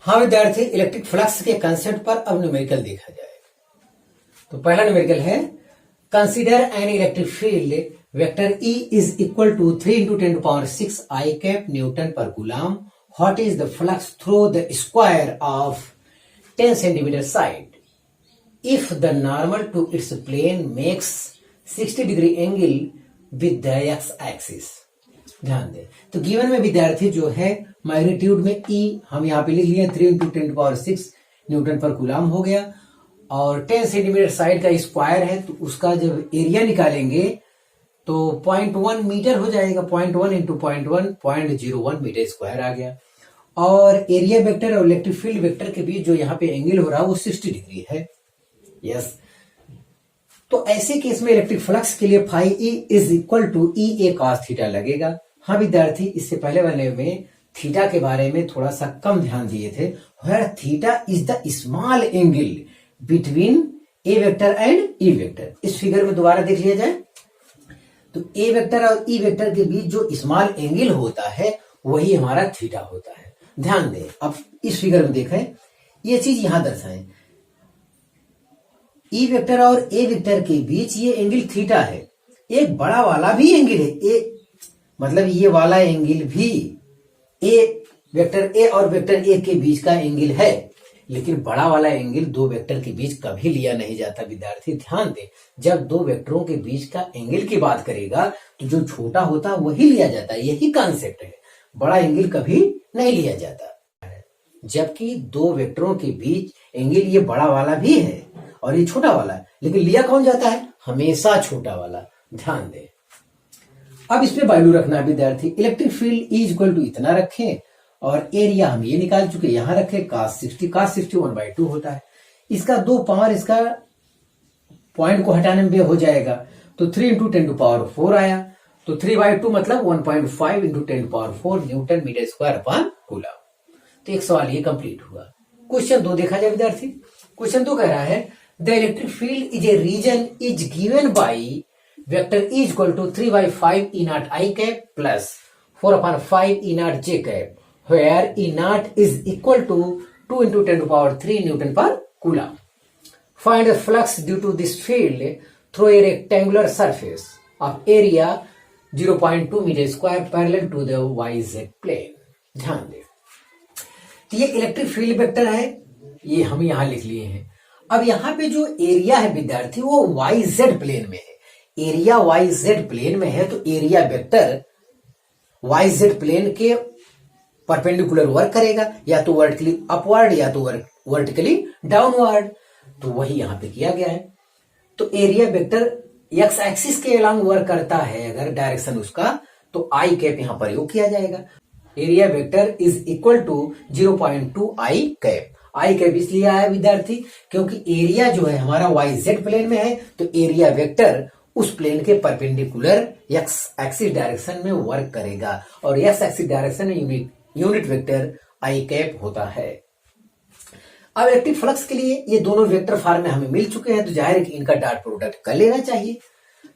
हाँ विद्यार्थी, इलेक्ट्रिक फ्लक्स के कंसेप्ट पर अब न्यूमेरिकल देखा जाएगा। तो पहला न्यूमेरिकल है, consider an electric field vector E is equal to 3 × 10⁶ I cap newton per coulomb. What is the flux through the square of 10 centimetre side if the normal to its plane makes 60 degree angle with the X axis. ध्यान दें। तो given में विद्यार्थी जो है magnitude में E हम यहाँ पे लिख लिए 3 × 10⁶ न्यूटन पर कूलम हो गया, और 10 सेंटीमीटर साइड का स्क्वायर है, तो उसका जब एरिया निकालेंगे तो 0.1 मीटर हो जाएगा। 0.1 × 0.1 0.01 मीटर स्क्वायर आ गया। और एरिया वेक्टर और इलेक्ट्रिक फील्ड वेक्टर के बीच जो यहाँ पे एंगल हो रहा है वो 60 डिग्री है। यस। तो ऐसे केस में इलेक्ट्रिक फ्लक्स के लिए phi E is equal to E A cos theta लगेगा। हाँ विद्यार्थी, इससे पहले वाले में थीटा के बारे में थोड़ा सा कम ध्यान दिए थे। Where theta is the small angle between A vector and E vector. इस फिगर में दोबारा देख लिया जाए तो ए वेक्टर और ई वेक्टर के बीच जो स्मॉल एंगल होता है वही हमारा थीटा होता है। ध्यान दें। अब इस फिगर में देखें, ये चीज यहां दर्शाएं, ई वेक्टर और ए वेक्टर के बीच ये एंगल थीटा है। एक बड़ा वाला भी एंगल है, ए मतलब ये वाला एंगल भी ए वेक्टर ए और वेक्टर ए के बीच का एंगल है, लेकिन बड़ा वाला एंगल दो वेक्टर के बीच कभी लिया नहीं जाता विद्यार्थी। ध्यान दें, जब दो वेक्टरों के बीच का एंगल की बात करेगा तो जो छोटा होता है वही लिया जाता है। यही कॉन्सेप्ट है, बड़ा एंगल कभी नहीं लिया जाता। जबकि दो वेक्टरों के बीच एंगल ये बड़ा वाला भी है और ये छोटा वाला है, लेकिन लिया कौन जाता है, हमेशा छोटा वाला। ध्यान दें। अब इस पे वैल्यू रखना विद्यार्थी। Electric field is equal to इतना रखें और एरिया हम ये निकाल चुके, यहां रखे cos 60 1/2 होता है। इसका 2 पावर, इसका पॉइंट को हटाने में हो जाएगा, तो 3 × 10⁴ आया, तो 3/2 मतलब 1.5 × 10⁴ newton metre square upon coulomb. तो एक सवाल ये कंप्लीट हुआ। क्वेश्चन 2 देखा जाए विद्यार्थी। क्वेश्चन 2 कह रहा है, the electric field is a region is given by vector E equal to 3/5 E0 I cap plus 4/5 E0 J cap, where E0 is equal to 2 × 10⁻³ Newton per Coulomb. Find the flux due to this field through a rectangular surface of area 0.2 meter square parallel to the YZ plane. ध्यान दें। तो ये electric field vector है, ये हम यहां लिख लिए हैं। अब यहां पे जो एरिया है विद्यार्थी वो YZ प्लेन में है। एरिया YZ प्लेन में है तो एरिया वेक्टर YZ प्लेन के परपेंडिकुलर वर्क करेगा, या तो वर्टिकली अपवर्ड या तो वर्टिकली डाउनवर्ड। तो वही यहां पे किया गया है। तो एरिया वेक्टर एक्स एक्सिस के अलोंग वर्क करता है अगर डायरेक्शन उसका, तो आई कैप यहां प्रयोग किया जाएगा। Area vector is equal to 0.2 I cap. I cap इसलिए आया विद्यार्थी क्योंकि एरिया जो है हमारा YZ प्लेन में है, तो एरिया वेक्टर उस प्लेन के परपेंडिकुलर एक्स एक्सिस डायरेक्शन में वर्क करेगा, और एक्स एक्सिस डायरेक्शन में यूनिट वेक्टर आई कैप होता है। अब इलेक्ट्रिक फ्लक्स के लिए ये दोनों वेक्टर फॉर्म में हमें मिल चुके हैं, तो जाहिर है कि इनका डॉट प्रोडक्ट कर लेना चाहिए।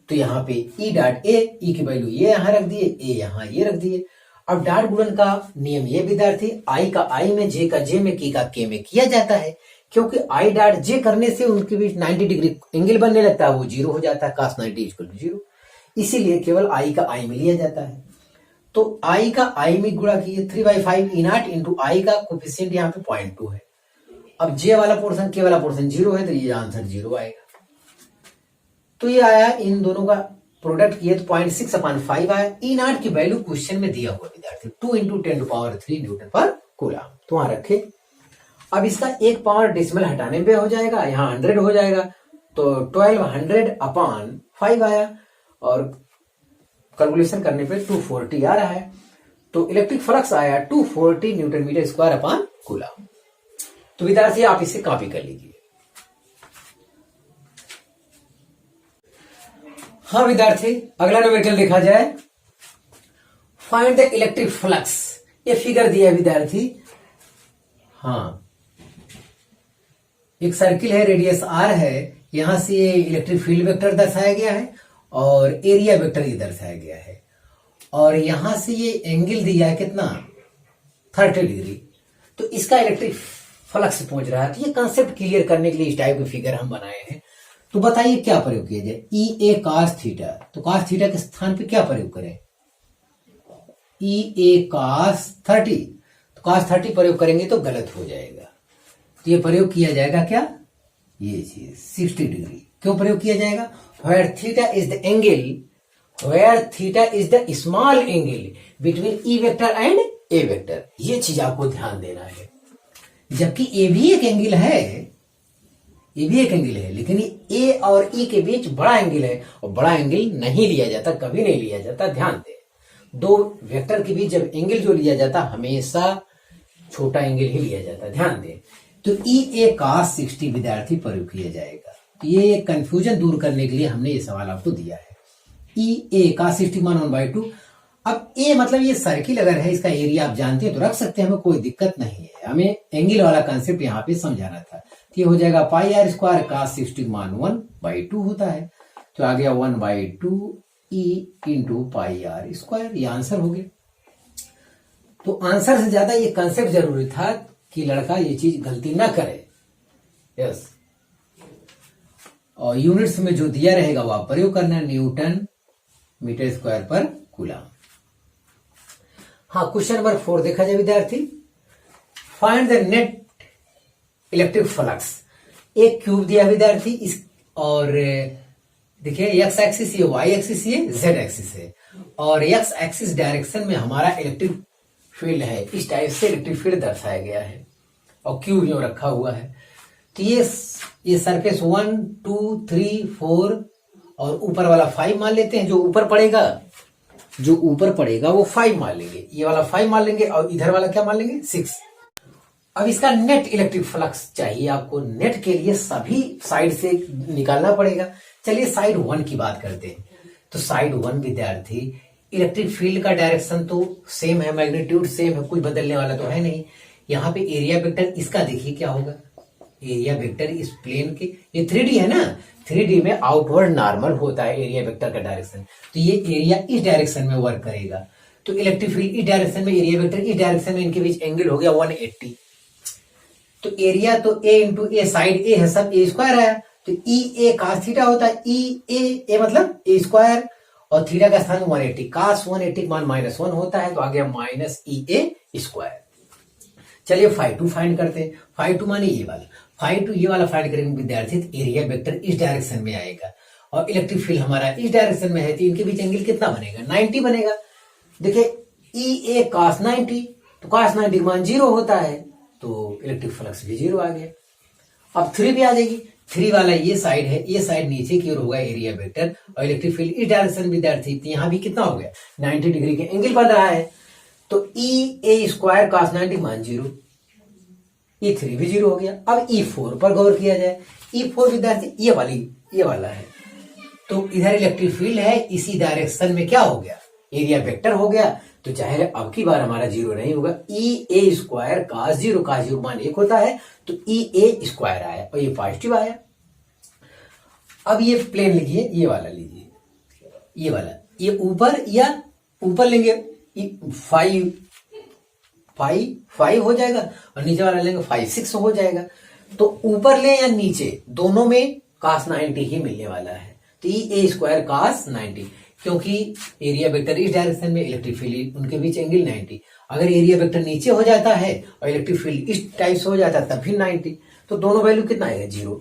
तो यहाँ पे E डॉट ए, ई की वैल्यू ये यहां रख दिए, ए यहां ये रख दिए। अब डॉट गुणन का नियम ये विद्यार्थी, आई का आई में, जे का जे में, के का के में किया जाता है, क्योंकि आई डॉट जे करने से उनके बीच 90 डिग्री एंगल बनने लगता है, वो 0 हो जाता है, cos 90 = 0। इसीलिए केवल आई का आई में लिया जाता है। तो आई का आई में गुणा किए 3/5 E0 इंटू आई का कोफिशिएंट यहाँ पे 0.2 है। अब जे वाला पोर्शन, के वाला पोर्शन 0 है, तो ये आंसर 0 आएगा। तो ये आया, इन दोनों का प्रोडक्ट किए तो 0.6/5 आया। E0 की वैल्यू क्वेश्चन में दिया हुआ विद्यार्थी 2 × 10⁻³ न्यूटन पर कूलम, तो वहां रखे। अब इसका एक पावर डेसिमल हटाने पे हो जाएगा, यहाँ 100 हो जाएगा, तो 1200/5 आया और कैलकुलेशन करने पे 240 आ रहा है। तो इलेक्ट्रिक फ्लक्स आया 240 newton metre square upon coulomb. तो विद्यार्थी आप इसे कॉपी कर लीजिए। हाँ विद्यार्थी, अगला न्यूमेरिकल देखा जाए, फाइंड द इलेक्ट्रिक फ्लक्स। ये फिगर दिया है विद्यार्थी। हाँ, एक सर्किल है, रेडियस r है, यहां से ये इलेक्ट्रिक फील्ड वेक्टर दर्शाया गया है और एरिया वेक्टर ये दर्शाया गया है, और यहां से ये एंगल दिया है कितना, 30 डिग्री। तो इसका इलेक्ट्रिक फ्लक्स पहुंच रहा है। तो ये कंसेप्ट क्लियर करने के लिए इस टाइप के फिगर हम बनाए हैं। तो बताइए क्या प्रयोग किया जाए, ई ए cos थीटा। तो cos थीटा के स्थान पे क्या प्रयोग करें, ई ए cos 30। तो cos 30 प्रयोग करेंगे तो गलत हो जाएगा। तो ये प्रयोग किया जाएगा क्या, ये चीज 60 डिग्री। क्यों प्रयोग किया जाएगा, where theta is the angle, where theta is the small angle between E vector and A vector। ये चीज आपको ध्यान देना है। जबकि ए भी एक एंगल है, ये भी एक एंगल है, लेकिन ए और ई के बीच बड़ा एंगल है, और बड़ा एंगल नहीं लिया जाता, कभी नहीं लिया जाता। ध्यान दें, दो वेक्टर के बीच जब एंगल जो लिया जाता हमेशा छोटा एंगल ही लिया जाता। ध्यान दें। तो ई ए cos 60 विद्यार्थी प्रयोग किया जाएगा। तो ये कंफ्यूजन दूर करने के लिए हमने ये सवाल आपको दिया है। ई ए cos 60 मान 1/2। अब ए मतलब ये सर्किल अगर है, इसका एरिया आप जानते हैं तो रख सकते हैं, हमें कोई दिक्कत नहीं है। हमें एंगल वाला कंसेप्ट यहाँ पे समझाना था। तो ये हो जाएगा पाई आर स्क्वायर cos 60 मान 1/2 होता है। तो आ गया 1/2 E into pi R square. ये आंसर हो गया। तो आंसर से ज्यादा ये कंसेप्ट जरूरी था कि लड़का ये चीज गलती ना करे। यस, और यूनिट्स में जो दिया रहेगा वो आप प्रयोग करना, न्यूटन मीटर स्क्वायर पर कूलम। हाँ, क्वेश्चन नंबर 4 देखा जाए विद्यार्थी, find the net electric flux. एक क्यूब दिया विद्यार्थी इस, और देखिए एक्स एक्सिस ये, वाई एक्सिस ये, जेड एक्सिस है, और एक्स एक्सिस डायरेक्शन में हमारा इलेक्ट्रिक फील्ड है। इस टाइप से इलेक्ट्रिक फील्ड दर्शाया गया है और क्यूब यूं रखा हुआ है। तो ये सरफेस 1 2 3 4 और ऊपर वाला 5 मान लेते हैं। जो ऊपर पड़ेगा वो 5 मान लेंगे, ये वाला 5 मान लेंगे, और इधर वाला क्या मान लेंगे, 6। अब इसका नेट इलेक्ट्रिक फ्लक्स चाहिए आपको। नेट के लिए सभी साइड से निकालना पड़ेगा। चलिए साइड 1 की बात करते हैं। तो साइड 1 विद्यार्थी, इलेक्ट्रिक फील्ड का डायरेक्शन तो सेम है, मैग्नीट्यूड सेम है, कुछ बदलने वाला तो है नहीं। यहाँ पे एरिया वेक्टर इसका देखिए क्या होगा, एरिया वेक्टर इस प्लेन के, ये 3D है ना, 3D में आउटवर्ड नॉर्मल होता है एरिया वेक्टर का डायरेक्शन। तो ये एरिया इस डायरेक्शन में वर्क करेगा। तो इलेक्ट्रिक फील्ड इस डायरेक्शन में, एरिया वेक्टर इस डायरेक्शन में, इनके बीच एंगल हो गया 180। तो एरिया तो ए इंटू ए, साइड ए है, सब ए स्क्वायर आया। तो ई ए cos थीटा होता है, ई ए मतलब ए स्क्वायर, और थीटा का स्थान 180, cos 180 मान -1 होता है। तो आ गया माइनस ई ए स्क्वायर। चलिए φ2 फाइंड करते हैं। φ2 माने ये वाला, φ2 ये वाला फाइंड करेंगे विद्यार्थी। एरिया वेक्टर इस डायरेक्शन में आएगा और इलेक्ट्रिक फील्ड हमारा इस डायरेक्शन में है, तो इनके बीच एंगल कितना बनेगा, 90 बनेगा। देखिए ई ए cos 90, तो cos 90 मान 0 होता है, तो इलेक्ट्रिक फ्लक्स भी 0 आ गया। अब 3 भी आ जाएगी। 3 वाला ये साइड है, ये साइड नीचे की ओर होगा एरिया वेक्टर, और इलेक्ट्रिक फील्ड इस डायरेक्शन विद्यार्थी। तो यहाँ भी कितना हो गया, 90 डिग्री के एंगल बन रहा है। तो ई ए स्क्वायर cos 90 मान 0, E3 भी 0 हो गया। अब E4 पर गौर किया जाए। E4 विद्यार्थी ये वाला है। तो इधर इलेक्ट्रिक फील्ड है, इसी डायरेक्शन में क्या हो गया, एरिया वेक्टर हो गया। तो चाहे अब की बार हमारा 0 नहीं होगा। ई ए स्क्वायर cos 0 मान 1 होता है, तो ई ए स्क्वायर आया और ये पॉजिटिव आया। अब ये प्लेन लीजिए, ये वाला लीजिए, ये वाला, ये ऊपर या ऊपर लेंगे 5 हो जाएगा, और नीचे वाला लेंगे 5 6 हो जाएगा। तो ऊपर ले या नीचे, दोनों में cos 90 ही मिलने वाला है। तो ई ए स्क्वायर cos 90, क्योंकि एरिया वेक्टर इस डायरेक्शन में, इलेक्ट्रिक फील्ड उनके बीच एंगल 90। अगर एरिया वेक्टर नीचे हो जाता है और इलेक्ट्रिक फील्ड इस टाइप से हो जाता है, तब भी 90। तो दोनों वैल्यू कितना आएगा, 0।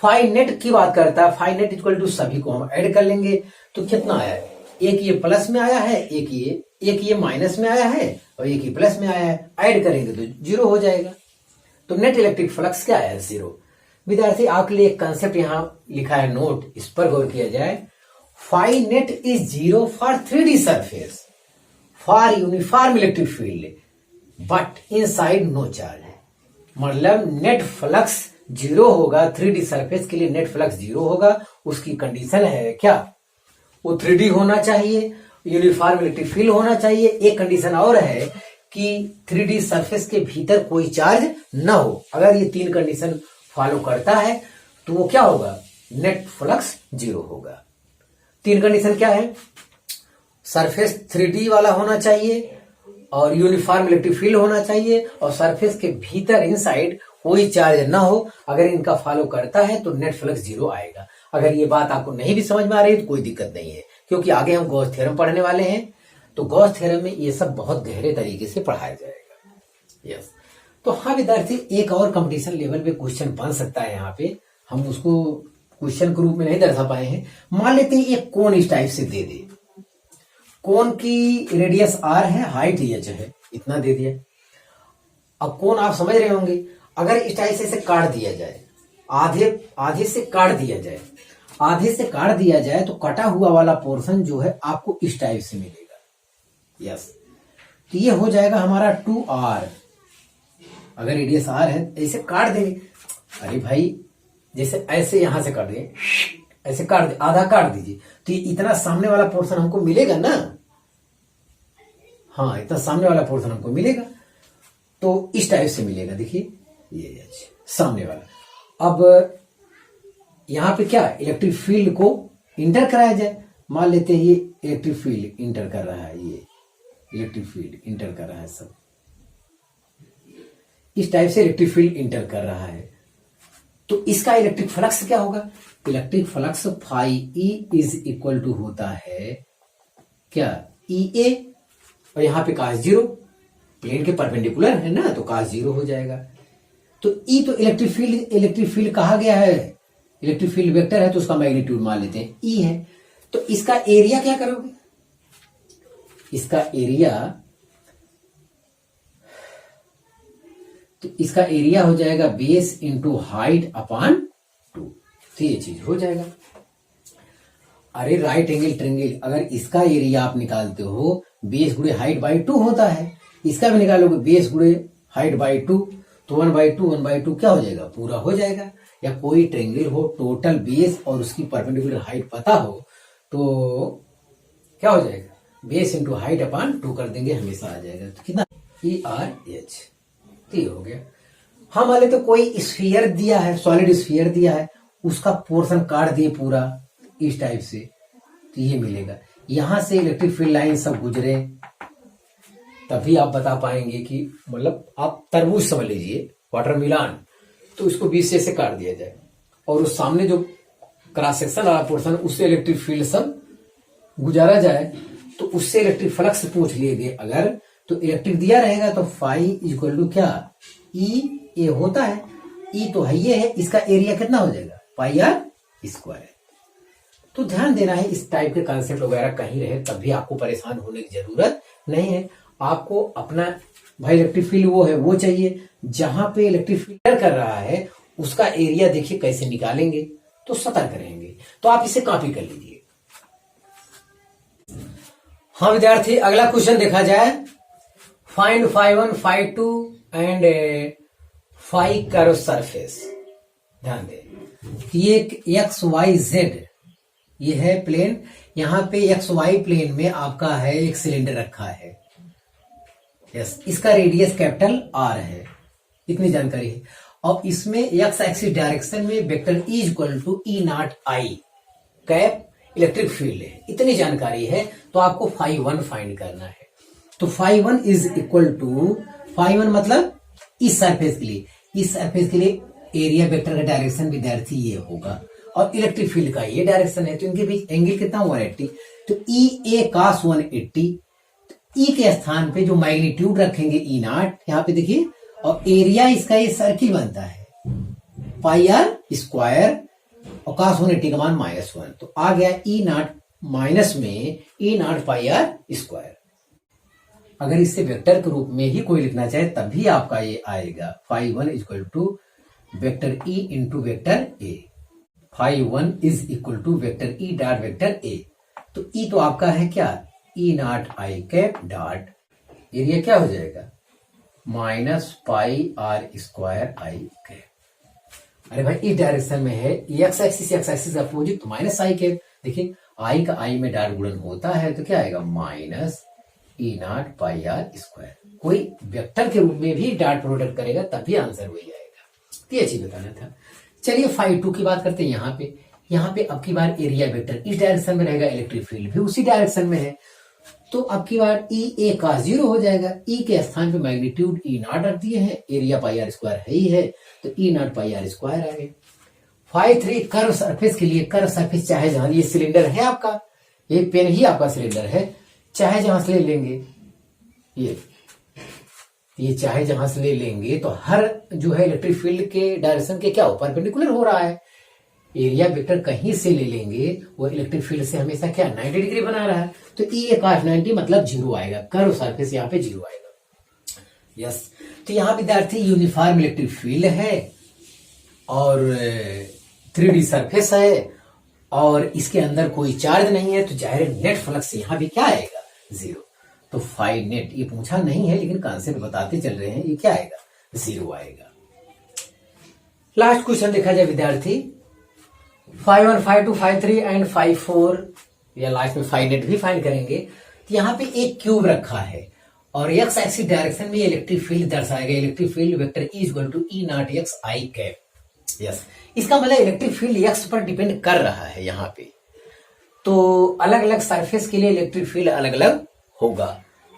फाई नेट की बात करता है। फाई नेट इक्वल टू सभी को हम ऐड कर लेंगे, तो कितना आया है, एक ये प्लस में आया है, एक ये माइनस में आया है, और एक ही प्लस में आया है। ऐड करेंगे तो 0 हो जाएगा। तो नेट इलेक्ट्रिक फ्लक्स क्या है? 0। विद्यार्थी आपके लिए एक कंसेप्ट यहां लिखा है, नोट, इस पर गौर किया जाए। Phi net is 0 for 3D surface for uniform electric field but inside no charge. मतलब नेट फ्लक्स 0 होगा, 3D सरफेस के लिए नेट फ्लक्स 0 होगा। उसकी कंडीशन है क्या? वो 3D होना चाहिए, यूनिफॉर्म इलेक्ट्रिक फील्ड होना चाहिए। एक कंडीशन और है कि 3D सरफेस के भीतर कोई चार्ज ना हो। अगर ये 3 कंडीशन फॉलो करता है तो वो क्या होगा? नेट फ्लक्स 0 होगा। 3 कंडीशन क्या है? सरफेस 3D वाला होना चाहिए और यूनिफॉर्म इलेक्ट्रिक फील्ड होना चाहिए और सरफेस के भीतर इनसाइड कोई चार्ज ना हो। अगर इनका फॉलो करता है तो नेट फ्लक्स 0 आएगा। अगर ये बात आपको नहीं भी समझ में आ रही है तो कोई दिक्कत नहीं है, क्योंकि आगे हम गॉस थ्योरम पढ़ने वाले हैं। तो गॉस थ्योरम में ये सब बहुत गहरे तरीके से पढ़ाया जाएगा। यस। तो हाँ विद्यार्थी, एक और कंपटीशन लेवल पे क्वेश्चन बन सकता है। यहाँ पे हम उसको क्वेश्चन के रूप में नहीं दर्शा पाए हैं। मान लेते हैं एक कोन इस टाइप से दे दे, कोन की रेडियस r है, हाइट h है, इतना दे दिया। अब कोन आप समझ रहे होंगे, अगर इस टाइप से इसे काट दिया जाए, आधे से काट दिया जाए, आधे से काट दिया जाए तो कटा हुआ वाला पोर्शन जो है आपको इस टाइप से मिलेगा। यस। तो ये हो जाएगा हमारा 2r। अगर रेडियस r है, ऐसे काट देंगे। अरे भाई, जैसे ऐसे यहां से काट देंगे, ऐसे काट दे, आधा काट दीजिए तो ये इतना सामने वाला पोर्शन हमको मिलेगा ना। हाँ, इतना सामने वाला पोर्शन हमको मिलेगा। तो इस टाइप से मिलेगा। देखिए ये सामने वाला। अब यहां पे क्या इलेक्ट्रिक फील्ड को इंटर कराया जाए। मान लेते हैं ये इलेक्ट्रिक फील्ड इंटर कर रहा है, ये इलेक्ट्रिक फील्ड इंटर कर रहा है, सब इस टाइप से इलेक्ट्रिक फील्ड इंटर कर रहा है। तो इसका इलेक्ट्रिक फ्लक्स क्या होगा? Electric flux phi E is equal to होता है क्या? ई ए, और यहां पे cos 0, प्लेन के परपेंडिकुलर है ना, तो cos 0 हो जाएगा। तो ई तो इलेक्ट्रिक फील्ड कहा गया है, इलेक्ट्रिक फील्ड वेक्टर है तो उसका मैग्नीट्यूड मान लेते हैं ई है। तो इसका एरिया क्या करोगे? इसका एरिया हो जाएगा बेस इंटू हाइट अपॉन 2। तो ये चीज हो जाएगा। अरे राइट एंगल ट्रायंगल, अगर इसका एरिया आप निकालते हो, बेस गुणे हाइट बाई 2 होता है, इसका भी निकालोगे बेस गुणे हाइट बाई 2, तो 1/2 क्या हो जाएगा? पूरा हो जाएगा। या कोई ट्रायंगल हो, टोटल बेस और उसकी परपेंडिकुलर हाइट पता हो तो क्या हो जाएगा? बेस इंटू हाइट अपॉन 2 कर देंगे, हमेशा आ जाएगा। तो कितना? ERH। तो ये हो गया। हम वाले तो कोई स्फीयर दिया है, सॉलिड स्फीयर दिया है, उसका पोर्शन काट दिए पूरा इस टाइप से, तो ये मिलेगा। यहां से इलेक्ट्रिक फील्ड लाइन सब गुजरे, तभी आप बता पाएंगे कि, मतलब आप तरबूज समझ लीजिए, वाटरमेलन, तो इसको बीच से काट दिया जाए और उस सामने जो क्रॉस सेक्शन वाला पोर्शन, उससे इलेक्ट्रिक फील्ड सब गुजारा जाए, तो उससे इलेक्ट्रिक फ्लक्स पूछ लिए गए अगर, तो इलेक्ट्रिक दिया रहेगा तो फाई इक्वल टू क्या? ई ए होता है। ई तो है, ये है, इसका एरिया कितना हो जाएगा? पाई आर स्क्वायर। तो ध्यान देना है, इस टाइप के कंसेप्ट वगैरह कहीं रहे तब भी आपको परेशान होने की जरूरत नहीं है। आपको अपना भाई इलेक्ट्रिक फील्ड वो है वो चाहिए, जहां पे इलेक्ट्रिक फील्ड कर रहा है उसका एरिया देखिए कैसे निकालेंगे, तो सतर्क रहेंगे। तो आप इसे कॉपी कर लीजिए। हाँ विद्यार्थी, अगला क्वेश्चन देखा जाए। Find φ1 φ2 and phi curve surface. ध्यान दें, ये एक्स वाई जेड ये है प्लेन, यहां पे एक्स वाई प्लेन में आपका है एक सिलेंडर रखा है। यस, इसका रेडियस कैपिटल आर है, इतनी जानकारी है। और इसमें एक्स एक्सिस डायरेक्शन में vector E equal to E naught I cap electric field है, इतनी जानकारी है। तो आपको φ1 फाइंड करना है। तो φ1 इज इक्वल टू, φ1 मतलब इस सरफेस के लिए, इस सरफेस के लिए एरिया वेक्टर का डायरेक्शन विद्यार्थी ये होगा और इलेक्ट्रिक फील्ड का ये डायरेक्शन है, तो इनके बीच एंगल कितना? 180। तो ई ए cos 180, ई के स्थान पे जो मैग्नीट्यूड रखेंगे ई नॉट, यहाँ पे देखिए, और एरिया इसका ये सर्किल बनता है पाई आर स्क्वायर और cos 180 का मान -1, तो आ गया ई नॉट माइनस में ई नॉट पाई आर स्क्वायर। अगर इसे वेक्टर के रूप में ही कोई लिखना चाहे तब भी आपका ये आएगा phi 1 equal to vector E into vector A. Phi 1 is equal to vector E dot vector A. तो ई तो आपका है क्या, E naught I cap dot area क्या हो जाएगा minus pi R square I cap. अरे भाई इस डायरेक्शन में है, एक्स एक्सिस अपोजिट तो माइनस आई कैप। देखिए आई का आई में डॉट गुणन होता है तो क्या आएगा minus E naught pi R square. कोई वेक्टर के रूप में भी डॉट प्रोडक्ट करेगा तभी आंसर वही आएगा। ये चीज बताना था। चलिए फाई 2 की बात करते हैं। यहाँ पे अब की बार एरिया वेक्टर इस डायरेक्शन में रहेगा, इलेक्ट्रिक फील्ड भी उसी डायरेक्शन में है, तो अब की बार ई ए का 0 हो जाएगा। ई के स्थान पे मैग्नीट्यूड ई नॉट रख दिए हैं, एरिया पाई आर स्क्वायर है ही है, तो ई नॉट पाई आर स्क्वायर आ गए। फाई 3 कर्व सरफेस के लिए, कर्व सरफेस चाहे जहां, ये सिलेंडर है आपका, ये पेन ही आपका सिलेंडर है, चाहे जहां से ले लेंगे, ये चाहे जहां से ले लेंगे तो हर जो है इलेक्ट्रिक फील्ड के डायरेक्शन के क्या हो, परपेंडिकुलर हो रहा है। एरिया वेक्टर कहीं से ले लेंगे वो इलेक्ट्रिक फील्ड से हमेशा क्या 90 डिग्री बना रहा है, तो ई ए cos 90 मतलब 0 आएगा, कर्व सरफेस यहाँ पे 0 आएगा। यस, तो यहाँ विद्यार्थी यूनिफॉर्म इलेक्ट्रिक फील्ड है और 3D सरफेस है और इसके अंदर कोई चार्ज नहीं है, तो जाहिर नेट फ्लक्स यहाँ भी क्या आएगा 0। तो फाई नेट ये पूछा नहीं है लेकिन कॉन्सेप्ट बताते चल रहे हैं, ये क्या आएगा 0 आएगा। लास्ट क्वेश्चन देखा जाए विद्यार्थी, phi 1, phi 2, phi 3 and phi 4 या लास्ट में फाई नेट भी फाइंड करेंगे। तो यहाँ पे एक क्यूब रखा है और एक्स एक्सिस डायरेक्शन में इलेक्ट्रिक फील्ड दर्शाएगा, electric field vector E equal to E naught X I cap. Yes, इसका मतलब इलेक्ट्रिक फील्ड एक्स पर डिपेंड कर रहा है यहाँ पे, तो अलग अलग सरफेस के लिए इलेक्ट्रिक फील्ड अलग अलग होगा।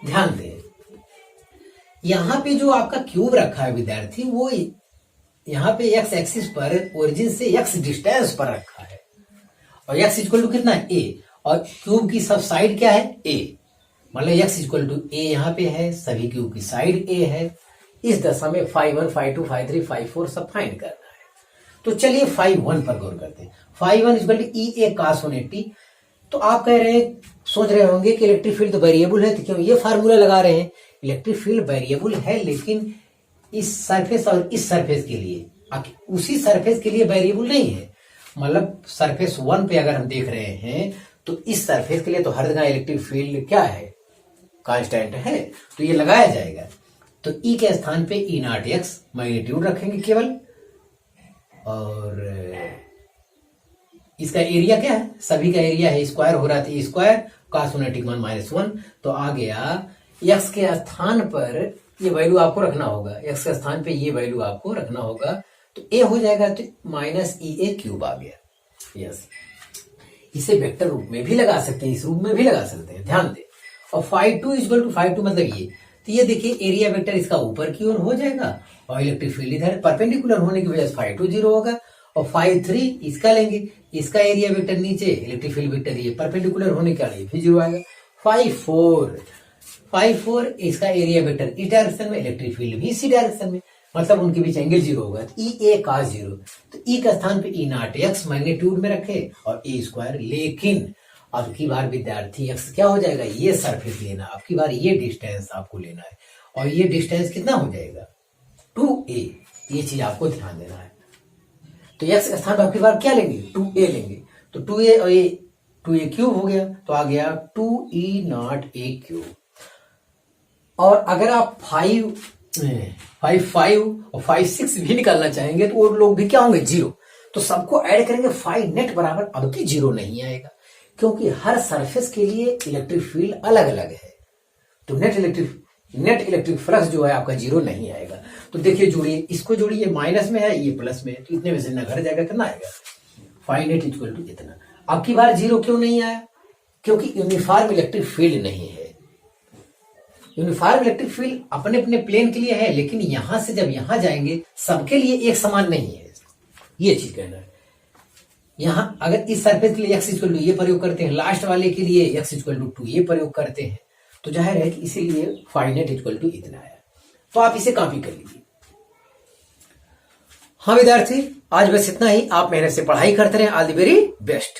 ध्यान दें यहाँ पे जो आपका क्यूब रखा है विद्यार्थी, वो यहाँ पे एक्स एक्सिस पर ओरिजिन से एक्स डिस्टेंस पर रखा है और एक्स इक्वल टू कितना है ए, और क्यूब की सब साइड क्या है ए, मतलब एक्स इक्वल टू ए यहाँ पे है, सभी क्यूब की साइड ए है। इस दशा में फाई 1, फाई 2, फाई 3, फाई 4 सब फाइंड करना है। तो चलिए फाई 1 पर गौर करते हैं। Phi 1 equal to E A cos 180। तो आप कह रहे हैं, सोच रहे होंगे कि इलेक्ट्रिक फील्ड तो वेरिएबल है, तो क्यों ये फार्मूला लगा रहे हैं। इलेक्ट्रिक फील्ड वेरिएबल है लेकिन इस सरफेस और इस सरफेस के लिए, उसी सरफेस के लिए वेरिएबल नहीं है। मतलब सरफेस 1 पे अगर हम देख रहे हैं तो इस सरफेस के लिए तो हर जगह इलेक्ट्रिक फील्ड क्या है कांस्टेंट है, तो ये लगाया जाएगा। तो ई के स्थान पे ई नॉट एक्स मैग्नीट्यूड रखेंगे केवल, और इसका एरिया क्या है, सभी का एरिया है स्क्वायर हो रहा था, स्क्वायर cos 180 -1, तो आ गया एक्स के स्थान पर ये वैल्यू आपको रखना होगा, एक्स के स्थान पे ये वैल्यू आपको रखना होगा, तो ए हो जाएगा तो माइनस ई ए क्यूब आ गया। यस, इसे वेक्टर रूप में भी लगा सकते हैं, इस रूप में भी लगा सकते हैं, ध्यान दें। और फाई 2 इक्वल टू फाई 2 मतलब ये, तो ये देखिए एरिया वेक्टर इसका ऊपर की ओर हो जाएगा और इलेक्ट्रिक फील्ड इधर परपेंडिकुलर होने की वजह से फाई 2 0 होगा। और फाई 3 इसका लेंगे, इसका एरिया वेक्टर नीचे, इलेक्ट्रिक फील्ड वेक्टर ये परपेंडिकुलर होने के लिए भी 0 आएगा। फाई 4 इसका एरिया वेक्टर इस डायरेक्शन में, इलेक्ट्रिक फील्ड भी इसी डायरेक्शन में, मतलब उनके बीच एंगल 0 होगा, तो ई ए cos 0। तो ई का स्थान पे ई नॉट एक्स मैग्नीट्यूड में रखे और ए स्क्वायर। लेकिन अब की बार विद्यार्थी एक्स क्या हो जाएगा, ये सरफेस लेना, अब की बार ये डिस्टेंस आपको लेना है और ये डिस्टेंस कितना हो जाएगा 2a। ये चीज आपको ध्यान देना है। तो एक्स का स्थान पे अब की बार क्या लेंगे 2a लेंगे, तो 2a और ये 2a क्यूब हो गया, तो आ गया 2e नॉट a क्यूब। और अगर आप 5 और 5 6 भी निकालना चाहेंगे तो वो लोग भी क्या होंगे 0। तो सबको ऐड करेंगे, फाई नेट बराबर अब की 0 नहीं आएगा, क्योंकि हर सरफेस के लिए इलेक्ट्रिक फील्ड अलग अलग है। तो नेट इलेक्ट्रिक फ्लक्स जो है आपका 0 नहीं आएगा। तो देखिए जोड़िए, इसको जोड़िए, माइनस में है, ये प्लस में है, तो इतने में से ना घर जाएगा, कितना आएगा फाई नेट इक्वल टू इतना। अब की बार 0 क्यों नहीं आया, क्योंकि यूनिफॉर्म इलेक्ट्रिक फील्ड नहीं है। यूनिफॉर्म इलेक्ट्रिक फील्ड अपने अपने प्लेन के लिए है, लेकिन यहां से जब यहां जाएंगे सबके लिए एक समान नहीं है, ये चीज कहना है। यहां अगर इस सरफेस के लिए एक्स इक्वल टू ये प्रयोग करते हैं, लास्ट वाले के लिए एक्स इक्वल टू 2 ये प्रयोग करते हैं, तो जाहिर है कि इसीलिए फाई नेट इक्वल टू इतना आया। तो आप इसे कॉपी कर लीजिए। हाँ विद्यार्थी, आज बस इतना ही। आप मेहनत से पढ़ाई करते रहे। All the very best.